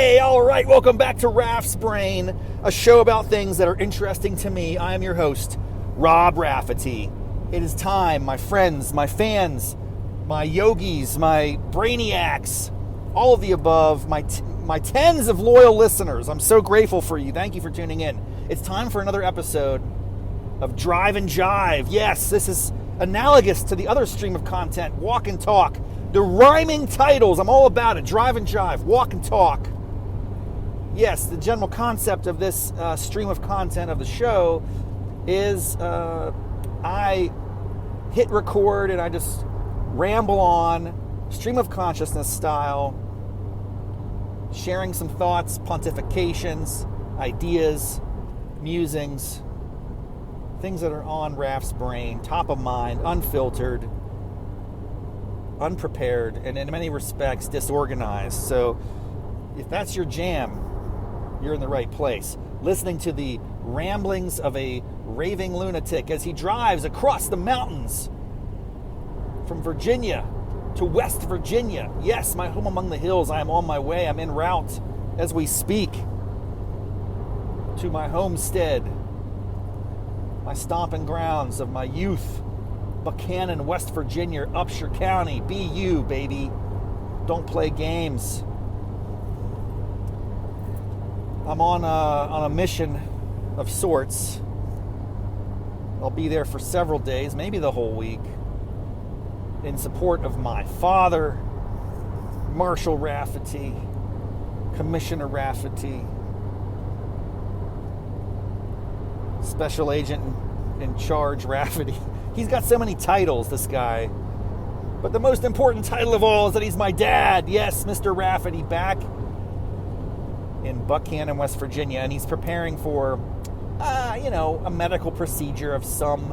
Hey, all right, welcome back to Raff's Brain, a show about things that are interesting to me. I am your host, Rob Rafferty. It is time, my friends, my fans, my yogis, my brainiacs, all of the above, my tens of loyal listeners. I'm so grateful for you. Thank you for tuning in. It's time for another episode of Drive and Jive. Yes, this is analogous to the other stream of content, Walk and Talk. The rhyming titles, I'm all about it. Drive and Jive, Walk and Talk. Yes, the general concept of this stream of content of the show is I hit record and I just ramble on, stream of consciousness style, sharing some thoughts, pontifications, ideas, musings, things that are on Raff's brain, top of mind, unfiltered, unprepared, and in many respects disorganized. So if that's your jam, you're in the right place. Listening to the ramblings of a raving lunatic as he drives across the mountains from Virginia to West Virginia. Yes, my home among the hills. I am on my way. I'm en route as we speak to my homestead, my stomping grounds of my youth, Buchanan, West Virginia, Upshur County. Be you, baby. Don't play games. I'm on a mission of sorts. I'll be there for several days, maybe the whole week, in support of my father, Marshal Rafferty, Commissioner Rafferty, Special Agent in Charge Rafferty. He's got so many titles, this guy. But the most important title of all is that he's my dad. Yes, Mr. Rafferty, back in Buchanan, West Virginia, and he's preparing for, a medical procedure of some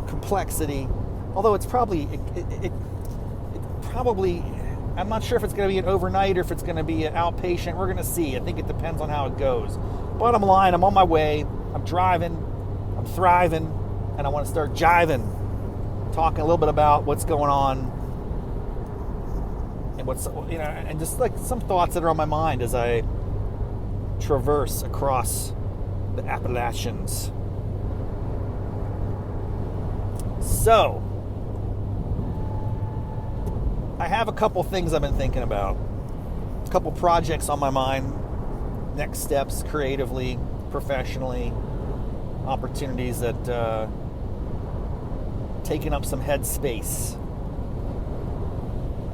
complexity. Although it's probably, I'm not sure if it's going to be an overnight or if it's going to be an outpatient. We're going to see. I think it depends on how it goes. Bottom line, I'm on my way. I'm driving. I'm thriving. And I want to start jiving. Talking a little bit about what's going on. And and just like some thoughts that are on my mind as I traverse across the Appalachians. So, I have a couple things I've been thinking about. A couple projects on my mind. Next steps creatively, professionally. Opportunities that taking up some headspace.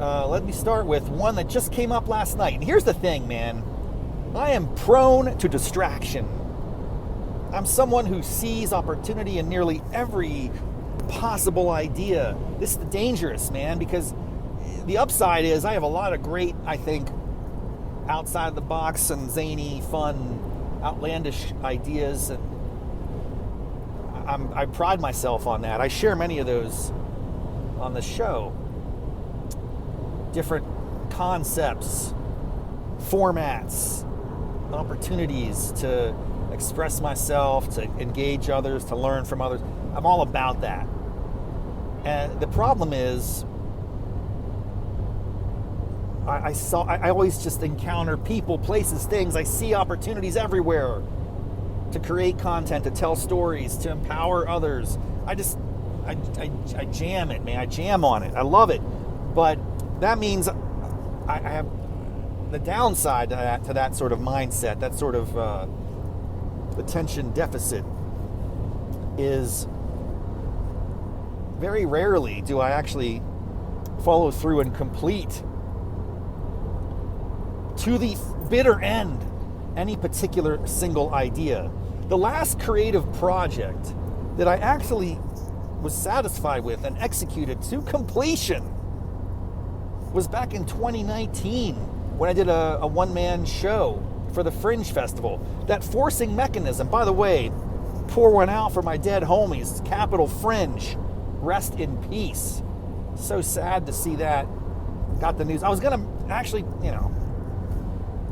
Let me start with one that just came up last night. And here's the thing, man. I am prone to distraction. I'm someone who sees opportunity in nearly every possible idea. This is dangerous, man, because the upside is I have a lot of great, I think, outside the box and zany, fun, outlandish ideas. And I pride myself on that. I share many of those on the show. Different concepts, formats, opportunities to express myself, to engage others, to learn from others. I'm all about that. And the problem is, I always just encounter people, places, things. I see opportunities everywhere to create content, to tell stories, to empower others. I jam it, man. I jam on it. I love it. But that means I have the downside to that sort of mindset, that sort of attention deficit is very rarely do I actually follow through and complete to the bitter end any particular single idea. The last creative project that I actually was satisfied with and executed to completion was back in 2019 when I did a one-man show for the Fringe Festival. That forcing mechanism, by the way, pour one out for my dead homies, Capital Fringe, rest in peace. So sad to see that. Got the news. I was gonna actually,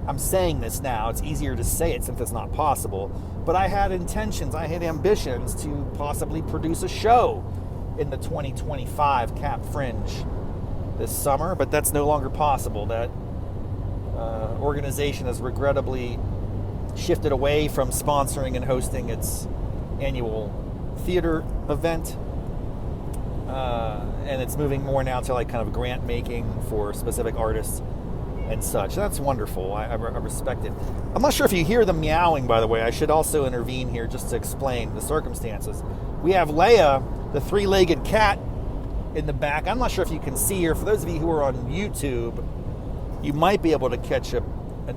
I'm saying this now, it's easier to say it since it's not possible, but I had intentions, I had ambitions to possibly produce a show in the 2025 Cap Fringe this summer, but that's no longer possible. That organization has regrettably shifted away from sponsoring and hosting its annual theater event. And it's moving more now to like kind of grant making for specific artists and such. That's wonderful. I respect it. I'm not sure if you hear the meowing, by the way. I should also intervene here just to explain the circumstances. We have Leia, the three-legged cat, in the back. I'm not sure if you can see her. For those of you who are on YouTube, you might be able to catch an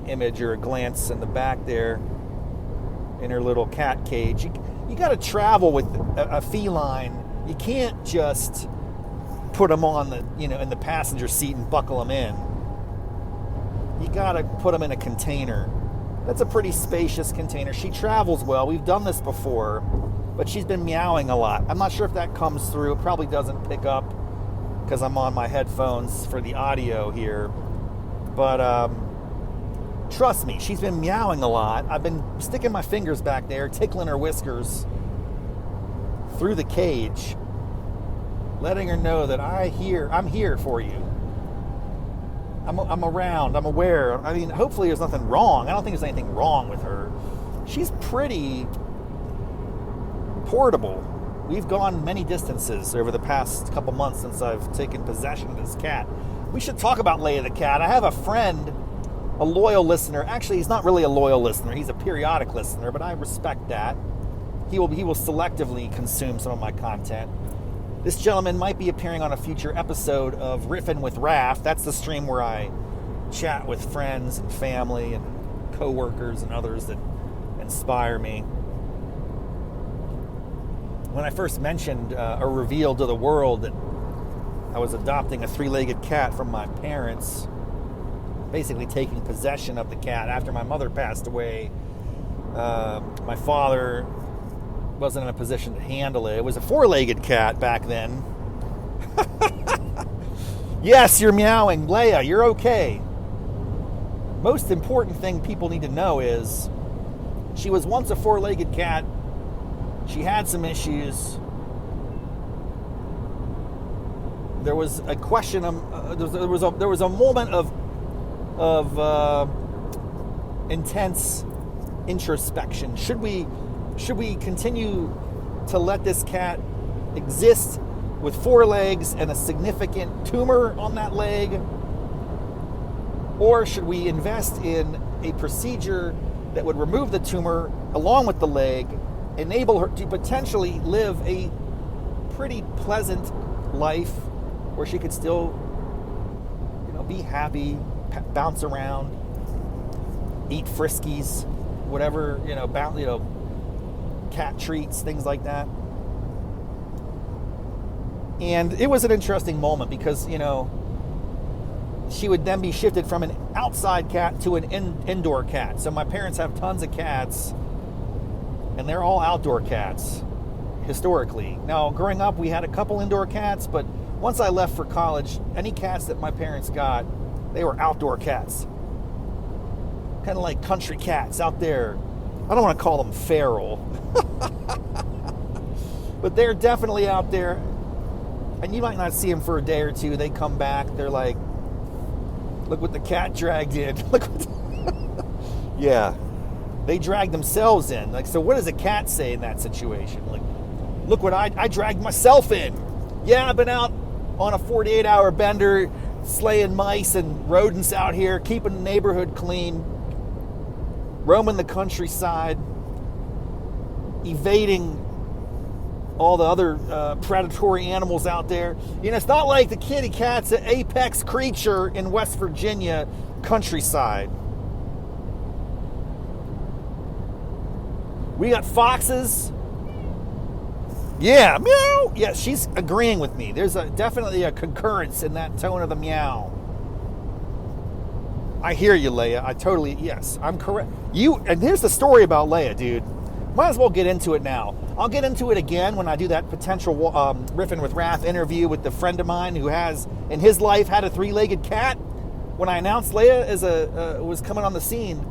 image or a glance in the back there in her little cat cage. You got to travel with a feline. You can't just put them on the, in the passenger seat and buckle them in. You got to put them in a container. That's a pretty spacious container. She travels well. We've done this before, but she's been meowing a lot. I'm not sure if that comes through. It probably doesn't pick up because I'm on my headphones for the audio here. But trust me, she's been meowing a lot. I've been sticking my fingers back there, tickling her whiskers through the cage, letting her know that I'm here for you. I'm around, I'm aware. I mean, hopefully there's nothing wrong. I don't think there's anything wrong with her. She's pretty portable. We've gone many distances over the past couple months since I've taken possession of this cat. We should talk about Leia the cat. I have a friend, a loyal listener. Actually, he's not really a loyal listener. He's a periodic listener, but I respect that. He will selectively consume some of my content. This gentleman might be appearing on a future episode of Riffin' with Raff. That's the stream where I chat with friends and family and coworkers and others that inspire me. When I first mentioned or revealed to the world that I was adopting a three-legged cat from my parents, basically taking possession of the cat after my mother passed away, my father wasn't in a position to handle it. It was a four-legged cat back then. Yes, you're meowing. Leia, you're okay. Most important thing people need to know is she was once a four-legged cat. She had some issues. There was a question. There was a moment of intense introspection. Should we continue to let this cat exist with four legs and a significant tumor on that leg? Or should we invest in a procedure that would remove the tumor along with the leg, enable her to potentially live a pretty pleasant life where she could still, be happy, bounce around, eat Friskies, whatever, cat treats, things like that. And it was an interesting moment because, she would then be shifted from an outside cat to an indoor cat. So my parents have tons of cats, and they're all outdoor cats, historically. Now, growing up, we had a couple indoor cats, but once I left for college, any cats that my parents got, they were outdoor cats. Kind of like country cats out there. I don't want to call them feral. But they're definitely out there. And you might not see them for a day or two. They come back. They're like, look what the cat dragged in. Look what yeah. They dragged themselves in. Like, so what does a cat say in that situation? Like, look what I dragged myself in. Yeah, I've been out on a 48-hour bender, slaying mice and rodents out here, keeping the neighborhood clean, roaming the countryside, evading all the other predatory animals out there. It's not like the kitty cat's an apex creature in West Virginia countryside. We got foxes. Yeah, meow. Yeah, she's agreeing with me. There's definitely a concurrence in that tone of the meow. I hear you, Leia. Yes, I'm correct. And here's the story about Leia, dude. Might as well get into it now. I'll get into it again when I do that potential Riffin' with Raff interview with the friend of mine who has, in his life, had a three-legged cat. When I announced Leia was coming on the scene,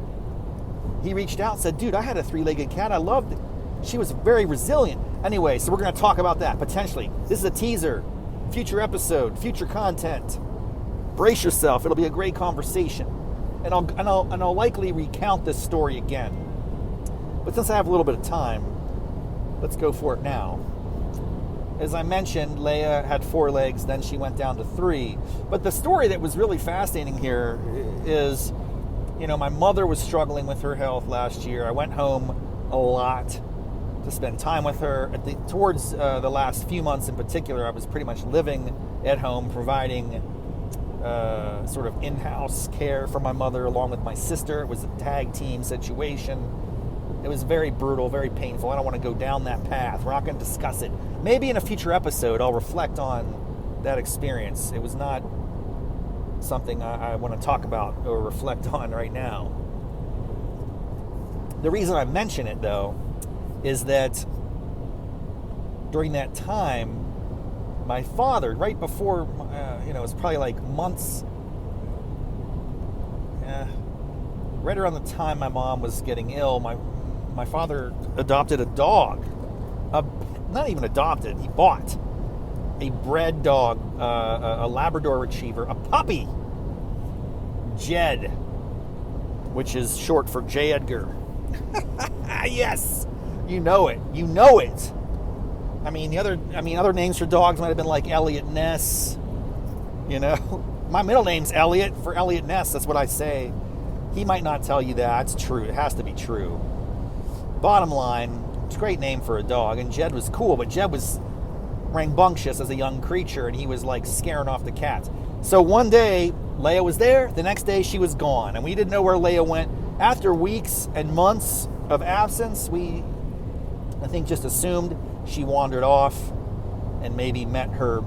he reached out and said, dude, I had a three-legged cat. I loved it. She was very resilient. Anyway, so we're going to talk about that, potentially. This is a teaser. Future episode, future content. Brace yourself. It'll be a great conversation. and I'll likely recount this story again. But since I have a little bit of time, let's go for it now. As I mentioned, Leia had 4 legs, then she went down to 3. But the story that was really fascinating here is, my mother was struggling with her health last year. I went home a lot to spend time with her. Towards the last few months in particular, I was pretty much living at home, providing sort of in-house care for my mother along with my sister. It was a tag team situation. It was very brutal, very painful. I don't want to go down that path. We're not going to discuss it. Maybe in a future episode, I'll reflect on that experience. It was not something I want to talk about or reflect on right now. The reason I mention it, though, is that during that time, my father, right before, it was probably like months, right around the time my mom was getting ill, my father adopted a dog. Not even adopted, he bought a bred dog, a Labrador Retriever, a puppy, Jed, which is short for J. Edgar. Yes, you know it. Other names for dogs might have been like Elliot Ness. My middle name's Elliot for Elliot Ness. That's what I say. He might not tell you that. It's true. It has to be true. Bottom line, it's a great name for a dog, and Jed was cool, but Jed was rambunctious as a young creature, and he was like scaring off the cats. So one day, Leia was there. The next day, she was gone, and we didn't know where Leia went. After weeks and months of absence, we, I think, just assumed she wandered off and maybe met her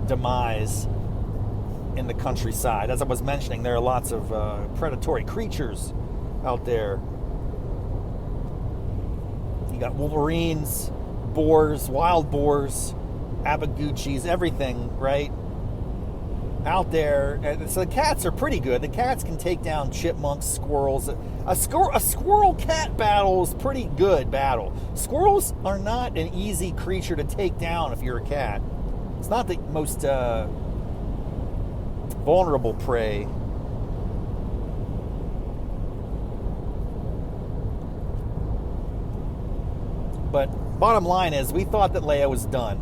demise in the countryside. As I was mentioning, there are lots of predatory creatures out there. You got wolverines, boars, wild boars, abaguchis, everything, right? Out there. And so the cats are pretty good. The cats can take down chipmunks, squirrels. A squirrel-cat battle is pretty good battle. Squirrels are not an easy creature to take down if you're a cat. It's not the most vulnerable prey. But bottom line is, we thought that Leia was done.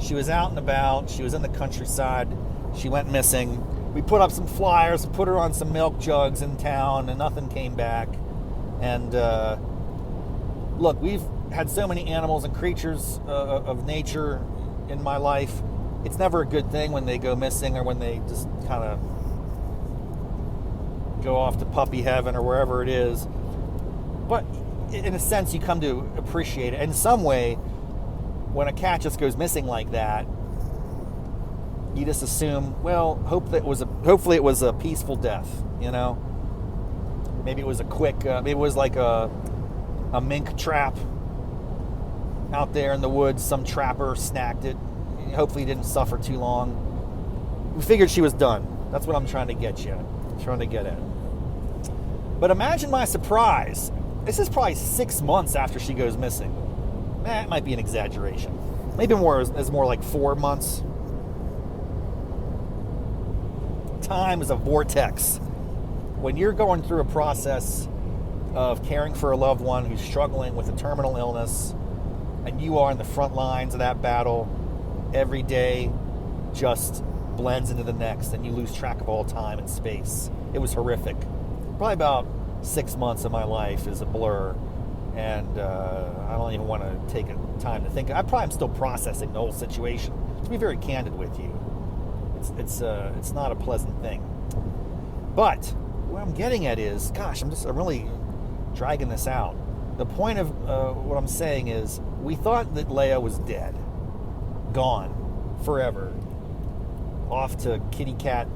She was out and about. She was in the countryside. She went missing. We put up some flyers, put her on some milk jugs in town, and nothing came back. And look, we've had so many animals and creatures of nature in my life. It's never a good thing when they go missing or when they just kind of go off to puppy heaven or wherever it is. But in a sense, you come to appreciate it. In some way, when a cat just goes missing like that, you just assume, well, hopefully it was a peaceful death, Maybe it was a quick, maybe it was like a mink trap out there in the woods. Some trapper snagged it. Hopefully he didn't suffer too long. We figured she was done. That's what I'm trying to get at. But imagine my surprise. This is probably 6 months after she goes missing. That might be an exaggeration. Maybe it's more like 4 months. Time is a vortex. When you're going through a process of caring for a loved one who's struggling with a terminal illness, and you are in the front lines of that battle, every day just blends into the next, and you lose track of all time and space. It was horrific. Probably about 6 months of my life is a blur, and I don't even want to take time to think. I probably am still processing the whole situation. To be very candid with you, it's not a pleasant thing. But what I'm getting at is, gosh, I'm really dragging this out. The point of what I'm saying is, we thought that Leia was dead, gone, forever, off to Kitty Cat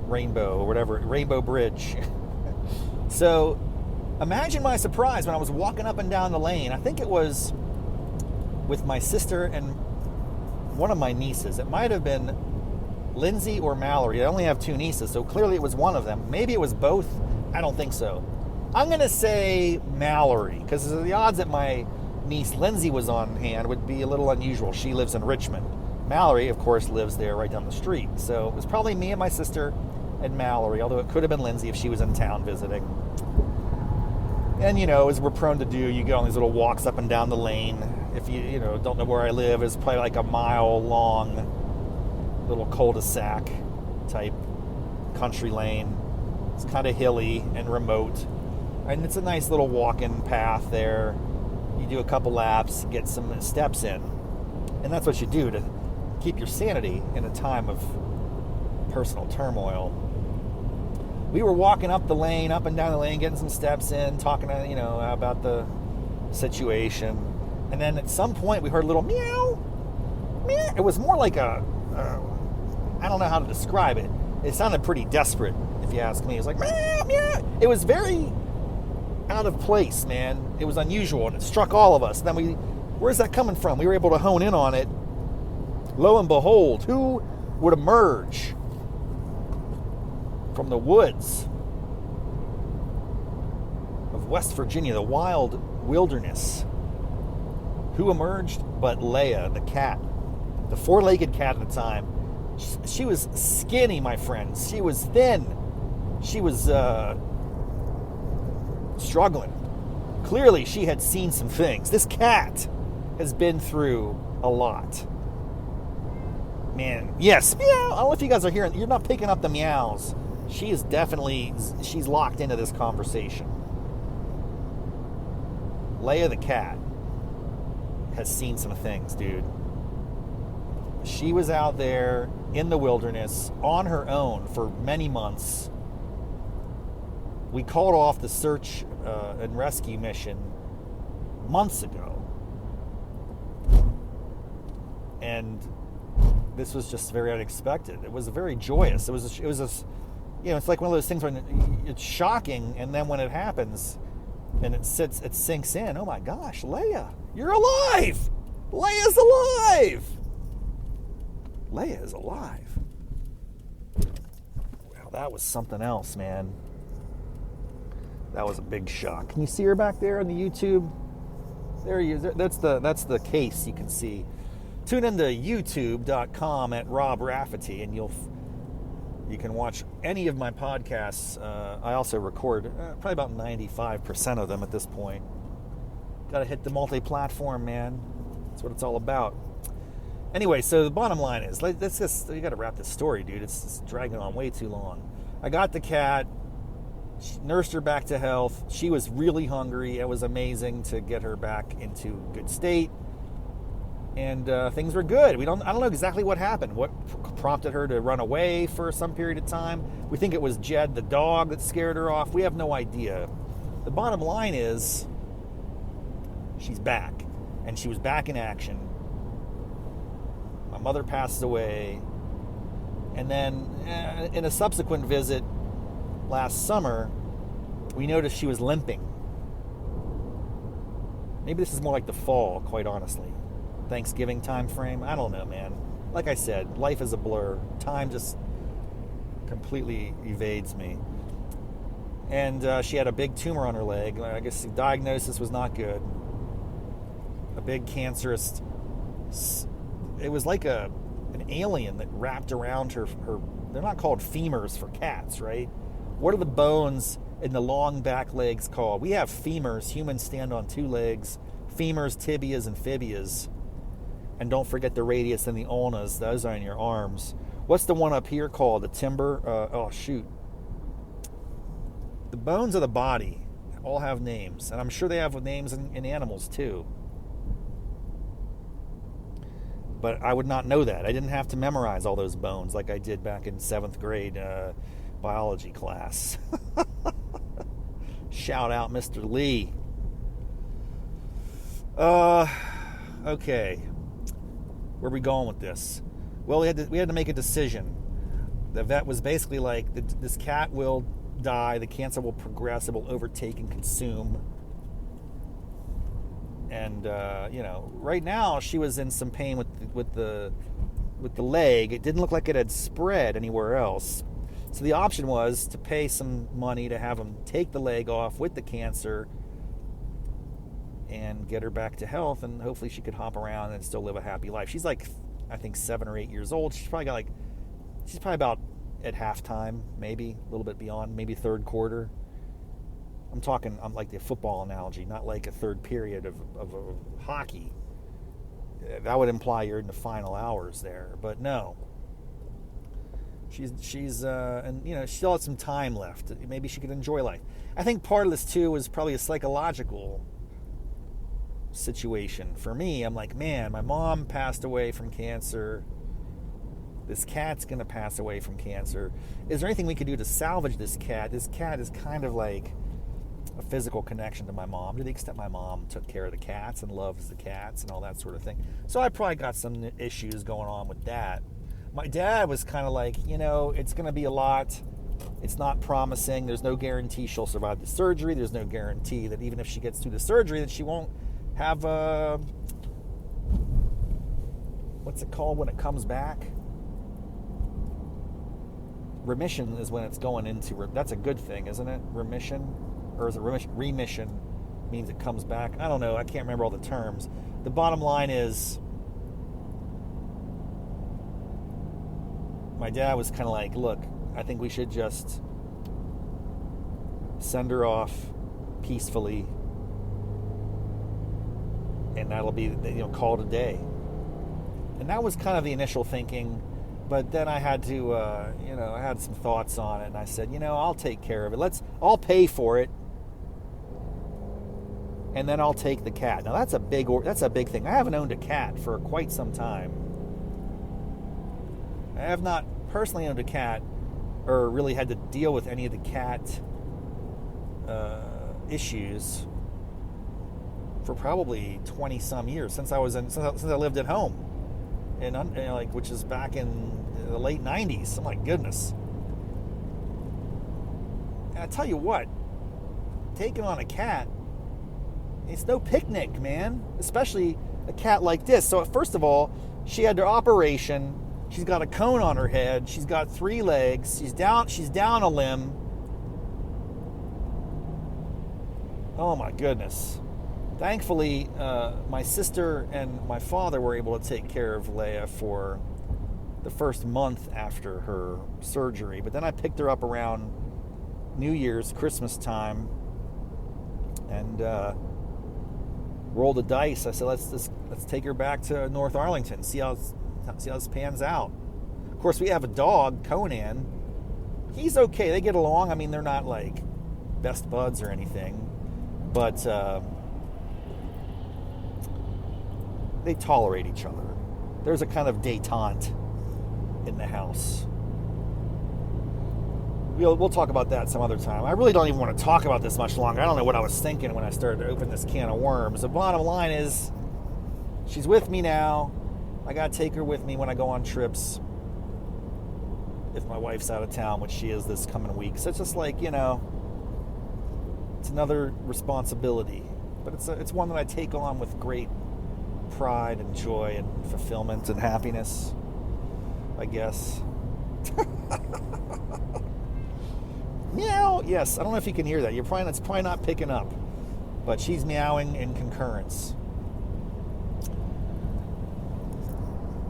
Rainbow or whatever, Rainbow Bridge. So imagine my surprise when I was walking up and down the lane. I think it was with my sister and one of my nieces. It might have been Lindsay or Mallory. I only have 2 nieces, so clearly it was one of them. Maybe it was both. I don't think so. I'm going to say Mallory, because the odds that my niece Lindsay was on hand would be a little unusual. She lives in Richmond. Mallory, of course, lives there right down the street. So it was probably me and my sister and Mallory, although it could have been Lindsay if she was in town visiting. And, as we're prone to do, you go on these little walks up and down the lane. If you don't know where I live, it's probably like a mile-long little cul-de-sac type country lane. It's kind of hilly and remote. And it's a nice little walking path there. You do a couple laps, get some steps in. And that's what you do to keep your sanity in a time of personal turmoil. We were walking up the lane, up and down the lane, getting some steps in, talking about the situation. And then at some point we heard a little meow. Meow. It was more like I don't know how to describe it. It sounded pretty desperate, if you ask me. It was like meow, meow. It was very out of place, man. It was unusual, and it struck all of us. And then where's that coming from? We were able to hone in on it. Lo and behold, who would emerge from the woods of West Virginia, the wild wilderness? Who emerged but Leia, the cat, the four-legged cat at the time. She was skinny, my friends. She was thin. She was struggling. Clearly, she had seen some things. This cat has been through a lot. Man, yes, meow. I don't know if you guys are hearing. You're not picking up the meows. She's locked into this conversation. Leia the cat has seen some things, dude. She was out there in the wilderness on her own for many months. We called off the search and rescue mission months ago. And this was just very unexpected. It was very joyous. It was it's like one of those things when it's shocking, and then when it happens and it sinks in. Oh my gosh, Leia, you're alive! Leia's alive! Leia is alive. Wow, that was something else, man. That was a big shock. Can you see her back there on the YouTube? There he is. That's the case you can see. Tune into youtube.com at Rob Rafferty, and you can watch any of my podcasts. I also record probably about 95% of them at this point. Got to hit the multi-platform, man. That's what it's all about. Anyway, so the bottom line is, you got to wrap this story, dude. It's dragging on way too long. I got the cat, nursed her back to health. She was really hungry. It was amazing to get her back into good state. And things were good. I don't know exactly what happened. What prompted her to run away for some period of time. We think it was Jed, the dog, that scared her off. We have no idea. The bottom line is, she's back. And she was back in action. My mother passed away. And then in a subsequent visit last summer, we noticed she was limping. Maybe this is more like the fall, quite honestly. Thanksgiving time frame. I don't know, man. Like I said, life is a blur. Time just completely evades me. And she had a big tumor on her leg. I guess the diagnosis was not good. A big cancerous... It was like an alien that wrapped around her. They're not called femurs for cats, right? What are the bones in the long back legs called? We have femurs. Humans stand on two legs. Femurs, tibias, and fibias. And don't forget the radius and the ulnas. Those are in your arms. What's the one up here called? The timber? The bones of the body all have names. And I'm sure they have names in animals too. But I would not know that. I didn't have to memorize all those bones like I did back in 7th grade biology class. Shout out Mr. Lee. Okay. Where are we going with this? Well, we had to make a decision. The vet was basically like, this cat will die, the cancer will progress, it will overtake and consume. And right now she was in some pain with the leg. It didn't look like it had spread anywhere else. So the option was to pay some money to have them take the leg off with the cancer and get her back to health, and hopefully she could hop around and still live a happy life. She's like, I think 7 or 8 years old. She's probably about at halftime, maybe a little bit beyond, maybe third quarter. I'm talking, I'm like the football analogy, not like a third period of hockey. That would imply you're in the final hours there, but no. She's and you know, she still had some time left. Maybe she could enjoy life. I think part of this too was probably a psychological situation for me. I'm like, man, my mom passed away from cancer. This cat's gonna pass away from cancer. Is there anything we could do to salvage this cat? This cat is kind of like a physical connection to my mom, to the extent my mom took care of the cats and loves the cats and all that sort of thing. So I probably got some issues going on with that. My dad was kind of like, you know, it's going to be a lot. It's not promising. There's no guarantee she'll survive the surgery. There's no guarantee that even if she gets through the surgery that she won't have a, what's it called when it comes back? Remission is when it's going into, that's a good thing, isn't it? Remission? Or is it remission? Remission means it comes back. I don't know. I can't remember all the terms. The bottom line is, my dad was kind of like, look, I think we should just send her off peacefully, and that'll be, you know, call it a day. And that was kind of the initial thinking, but then I had to, you know, I had some thoughts on it, and I said, you know, I'll take care of it. I'll pay for it, and then I'll take the cat. Now that's a big thing. I haven't owned a cat for quite some time. I have not personally owned a cat or really had to deal with any of the cat issues for probably 20 some years since I lived at home, and which is back in the late 90s. Oh my goodness! And I tell you what, taking on a cat, it's no picnic, man. Especially a cat like this. So first of all, she had her operation. She's got a cone on her head. She's got 3 legs. She's down a limb. Oh my goodness. Thankfully, my sister and my father were able to take care of Leia for the first month after her surgery. But then I picked her up around New Year's, Christmas time, and rolled the dice. I said, let's take her back to North Arlington, see how this pans out. Of course, we have a dog, Conan. He's okay. They get along. I mean, they're not like best buds or anything, but they tolerate each other. There's a kind of détente in the house. We'll talk about that some other time. I really don't even want to talk about this much longer. I don't know what I was thinking when I started to open this can of worms. The bottom line is, she's with me now. I got to take her with me when I go on trips. If my wife's out of town, which she is this coming week. So it's just like, you know, it's another responsibility. But it's one that I take on with great pride and joy and fulfillment and happiness, I guess. Meow. Yes, I don't know if you can hear that. It's probably not picking up. But she's meowing in concurrence.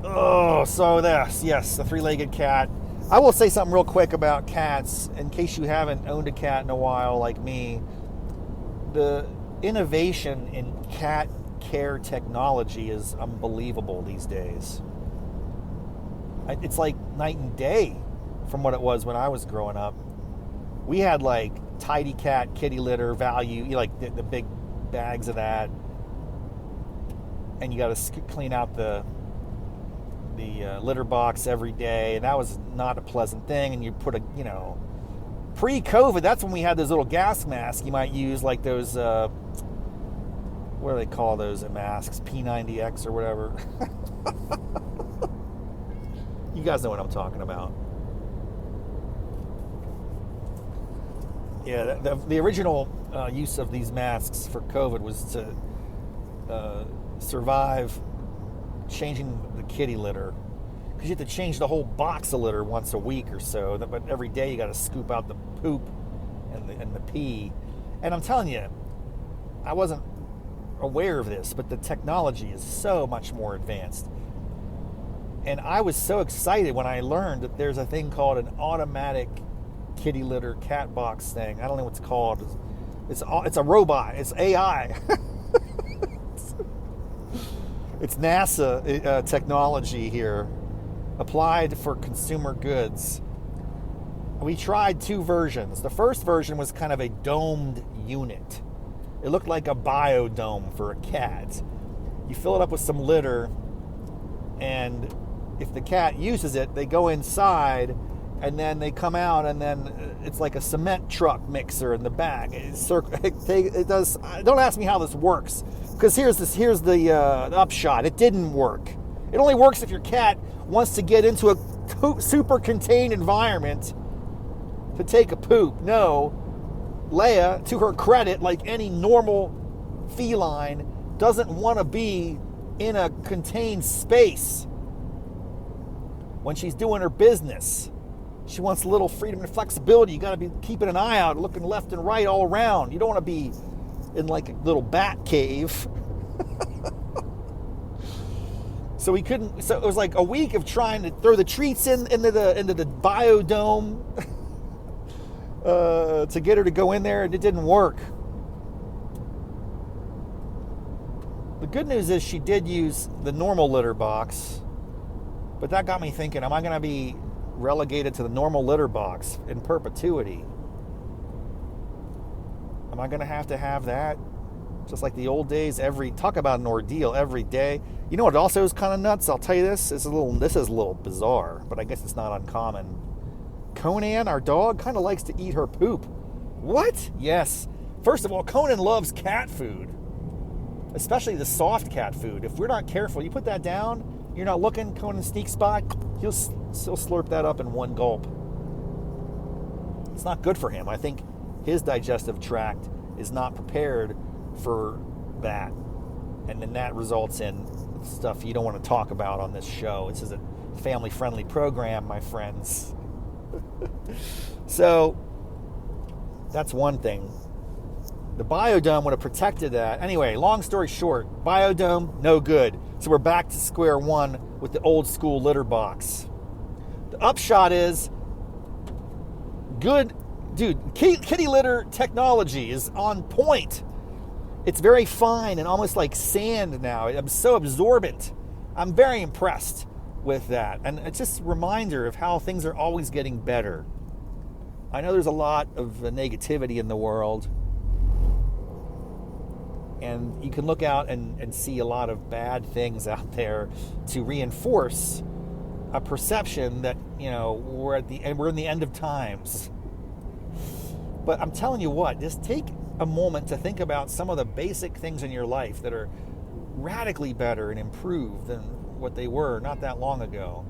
Oh, so yes, the 3-legged cat. I will say something real quick about cats, in case you haven't owned a cat in a while like me. The innovation in cat care technology is unbelievable these days. It's like night and day from what it was when I was growing up. We had like Tidy Cat, kitty litter, value, like the big bags of that, and you got to clean out the litter box every day, and that was not a pleasant thing. And you put pre-COVID, that's when we had those little gas masks you might use, like those, what do they call those masks? P90X or whatever. You guys know what I'm talking about. Yeah, the original use of these masks for COVID was to survive changing the kitty litter, because you have to change the whole box of litter once a week or so. But every day you got to scoop out the poop and the pee. And I'm telling you, I wasn't aware of this, but the technology is so much more advanced. And I was so excited when I learned that there's a thing called an automatic kitty litter cat box thing. I don't know what it's called. It's a robot. It's AI. It's NASA technology here, applied for consumer goods. We tried 2 versions. The first version was kind of a domed unit. It looked like a biodome for a cat. You fill it up with some litter, and if the cat uses it, they go inside, and then they come out, and then it's like a cement truck mixer in the back. It does. Don't ask me how this works, because here's the upshot. It didn't work. It only works if your cat wants to get into a super contained environment to take a poop. No, Leia, to her credit, like any normal feline, doesn't want to be in a contained space when she's doing her business. She wants a little freedom and flexibility. You got to be keeping an eye out, looking left and right all around. You don't want to be in like a little bat cave. So we couldn't. So it was like a week of trying to throw the treats into the biodome to get her to go in there, and it didn't work. The good news is she did use the normal litter box, but that got me thinking: am I going to be relegated to the normal litter box in perpetuity? Am I going to have that? Just like the old days, talk about an ordeal every day. You know what also is kind of nuts? I'll tell you this. This is a little bizarre, but I guess it's not uncommon. Conan, our dog, kind of likes to eat her poop. What? Yes. First of all, Conan loves cat food, especially the soft cat food. If we're not careful, you put that down, you're not looking, Conan sneaks by, he'll slurp that up in one gulp. It's not good for him. I think his digestive tract is not prepared for that, and then that results in stuff you don't want to talk about on this show. This is a family-friendly program, my friends. So that's one thing. The biodome would have protected that. Anyway, long story short, biodome, no good. So we're back to square one with the old school litter box. The upshot is, good, dude, kitty litter technology is on point. It's very fine and almost like sand now. I'm so absorbent. I'm very impressed with that. And it's just a reminder of how things are always getting better. I know there's a lot of negativity in the world, and you can look out and see a lot of bad things out there to reinforce a perception that, you know, we're in the end of times. But I'm telling you what, just take a moment to think about some of the basic things in your life that are radically better and improved than what they were not that long ago.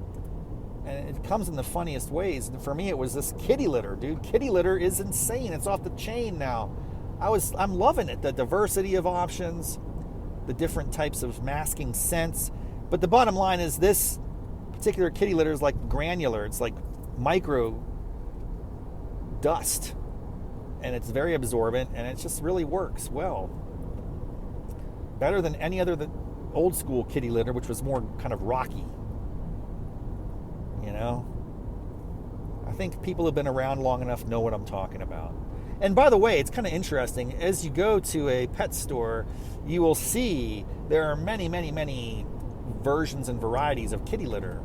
And it comes in the funniest ways. And for me, it was this kitty litter, dude. Kitty litter is insane. It's off the chain now. I'm loving it. The diversity of options, the different types of masking scents. But the bottom line is this particular kitty litter is like granular. It's like micro dust. And it's very absorbent, and it just really works well. Better than any other old school kitty litter, which was more kind of rocky. You know? I think people who have been around long enough know what I'm talking about. And by the way, it's kind of interesting. As you go to a pet store, you will see there are many, many, many versions and varieties of kitty litter.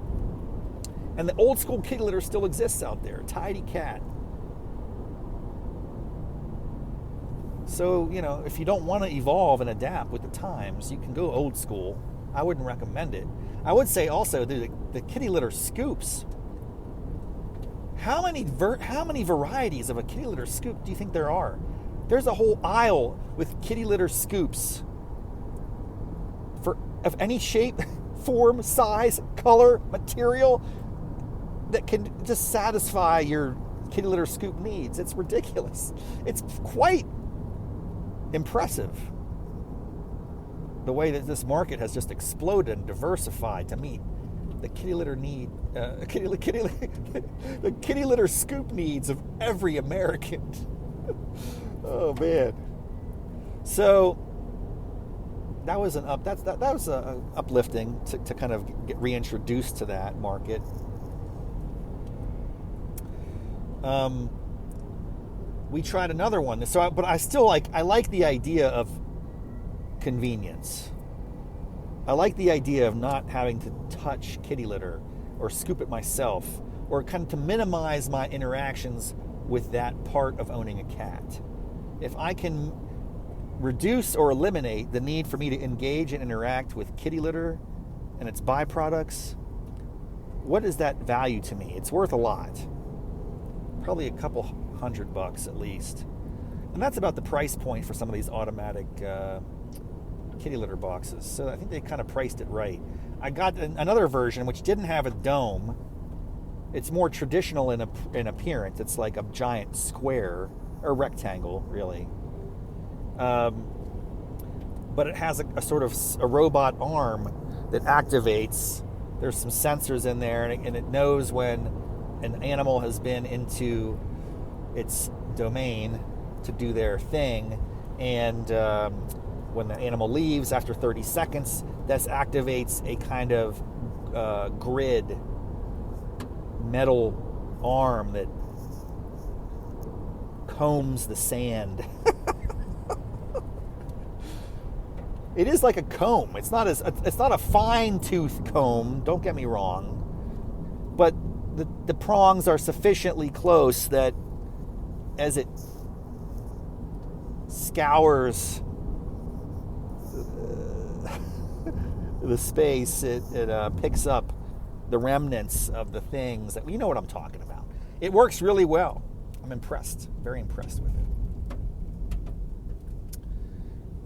And the old school kitty litter still exists out there. Tidy cat. So, you know, if you don't want to evolve and adapt with the times, you can go old school. I wouldn't recommend it. I would say also the kitty litter scoops. How many varieties of a kitty litter scoop do you think there are? There's a whole aisle with kitty litter scoops of any shape, form, size, color, material that can just satisfy your kitty litter scoop needs. It's ridiculous. It's quite impressive the way that this market has just exploded and diversified to meet the kitty litter need, the kitty litter scoop needs of every American. Oh man! So was uplifting to kind of get reintroduced to that market. We tried another one, but I like the idea of convenience. I like the idea of not having to touch kitty litter or scoop it myself, or kind of to minimize my interactions with that part of owning a cat. If I can reduce or eliminate the need for me to engage and interact with kitty litter and its byproducts, what is that value to me? It's worth a lot. Probably a couple $100 at least. And that's about the price point for some of these automatic kitty litter boxes. So I think they kind of priced it right. I got another version which didn't have a dome. It's more traditional in appearance. It's like a giant square, or rectangle, really. But it has a sort of a robot arm that activates. There's some sensors in there, and it knows when an animal has been into its domain to do their thing, and when the animal leaves after 30 seconds, this activates a kind of grid metal arm that combs the sand. It is like a comb. It's not a fine-tooth comb, don't get me wrong, but the prongs are sufficiently close that as it scours the space, it picks up the remnants of the things that, you know what I'm talking about. It works really well. I'm impressed, very impressed with it.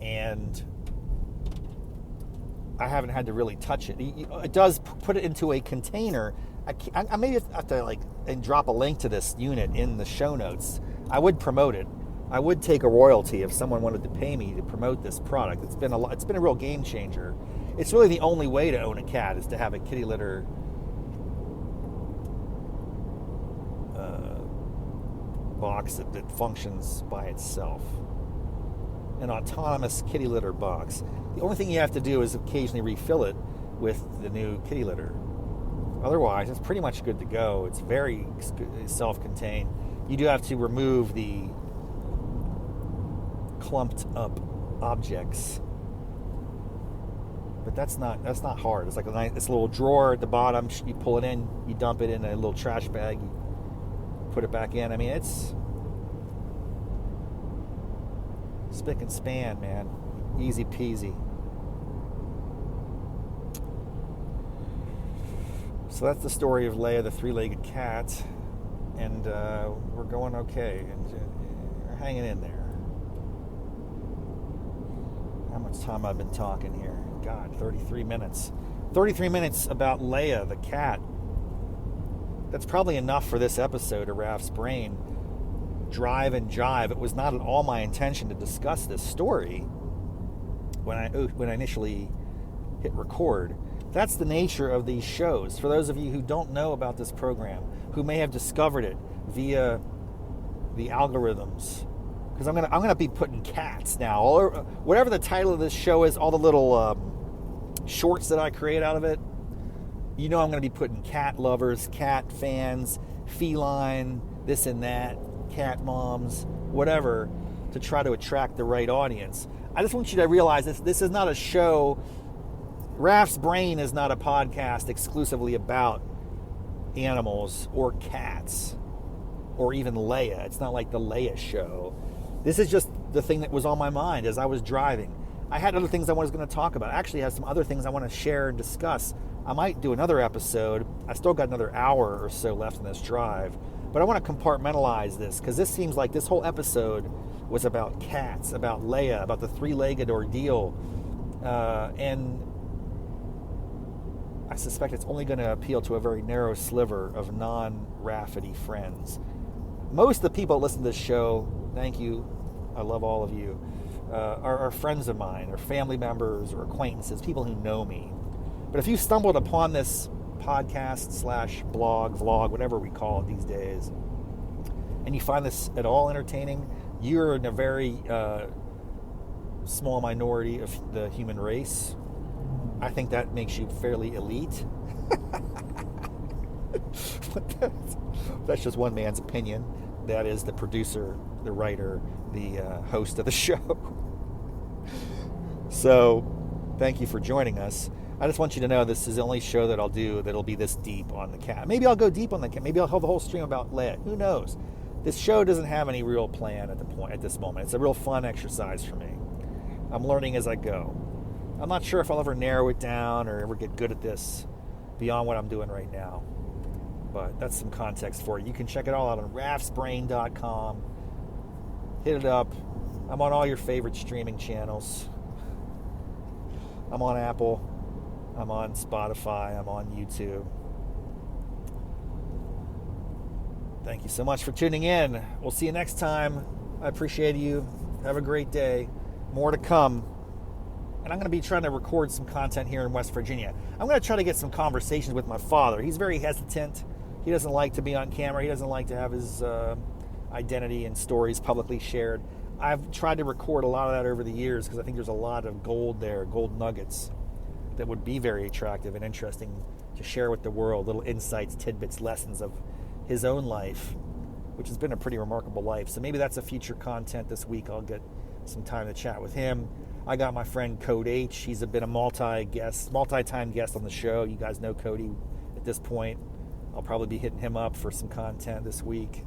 And I haven't had to really touch it. It does put it into a container. I may have to and drop a link to this unit in the show notes. I would promote it. I would take a royalty if someone wanted to pay me to promote this product. It's been a real game changer. It's really the only way to own a cat, is to have a kitty litter box that functions by itself. An autonomous kitty litter box. The only thing you have to do is occasionally refill it with the new kitty litter. Otherwise, it's pretty much good to go. It's very self-contained. You do have to remove the clumped up objects, but that's not hard. It's like this little drawer at the bottom. You pull it in, you dump it in a little trash bag, you put it back in. I mean, it's spick and span, man. Easy peasy. So that's the story of Leia, the three-legged cat, and we're going okay, and we're hanging in there. How much time I've been talking here? God, 33 minutes. 33 minutes about Leia, the cat. That's probably enough for this episode of Raff's Brain. Drive and Jive. It was not at all my intention to discuss this story when I initially hit record. That's the nature of these shows. For those of you who don't know about this program, who may have discovered it via the algorithms, because I'm gonna be putting cats now, or whatever the title of this show is, all the little shorts that I create out of it. You know, I'm gonna be putting cat lovers, cat fans, feline, this and that, cat moms, whatever, to try to attract the right audience. I just want you to realize this is not a show. Raff's Brain is not a podcast exclusively about animals or cats or even Leia. It's not like the Leia show. This is just the thing that was on my mind as I was driving. I had other things I was going to talk about. I actually have some other things I want to share and discuss. I might do another episode. I still got another hour or so left in this drive. But I want to compartmentalize this, because this seems like this whole episode was about cats, about Leia, about the three-legged ordeal. And I suspect it's only going to appeal to a very narrow sliver of non-Raffety friends. Most of the people that listen to this show, thank you, I love all of you, are friends of mine, or family members, or acquaintances, people who know me. But if you stumbled upon this podcast / blog, vlog, whatever we call it these days, and you find this at all entertaining, you're in a very small minority of the human race. I think that makes you fairly elite. That's just one man's opinion. That is the producer, the writer, the host of the show. So, thank you for joining us. I just want you to know this is the only show that I'll do that'll be this deep on the cat. Maybe I'll go deep on the cat. Maybe I'll have the whole stream about Leia. Who knows? This show doesn't have any real plan at this moment. It's a real fun exercise for me. I'm learning as I go. I'm not sure if I'll ever narrow it down or ever get good at this beyond what I'm doing right now. But that's some context for you. You can check it all out on raffsbrain.com. Hit it up. I'm on all your favorite streaming channels. I'm on Apple. I'm on Spotify. I'm on YouTube. Thank you so much for tuning in. We'll see you next time. I appreciate you. Have a great day. More to come. And I'm going to be trying to record some content here in West Virginia. I'm going to try to get some conversations with my father. He's very hesitant. He doesn't like to be on camera. He doesn't like to have his identity and stories publicly shared. I've tried to record a lot of that over the years because I think there's a lot of gold there, gold nuggets that would be very attractive and interesting to share with the world, little insights, tidbits, lessons of his own life, which has been a pretty remarkable life. So maybe that's a future content this week. I'll get some time to chat with him. I got my friend Code H. He's been a multi-time guest on the show. You guys know Cody at this point. I'll probably be hitting him up for some content this week.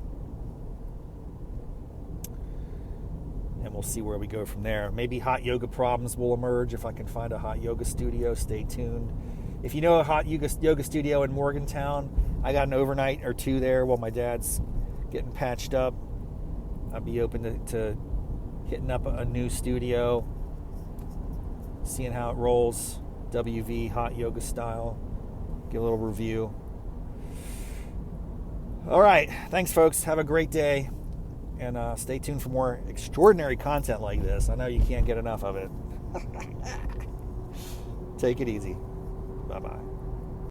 And we'll see where we go from there. Maybe hot yoga problems will emerge if I can find a hot yoga studio. Stay tuned. If you know a hot yoga studio in Morgantown, I got an overnight or two there while my dad's getting patched up. I'd be open to hitting up a new studio, seeing how it rolls. WV, hot yoga style. Give a little review. All right. Thanks, folks. Have a great day. And stay tuned for more extraordinary content like this. I know you can't get enough of it. Take it easy. Bye-bye.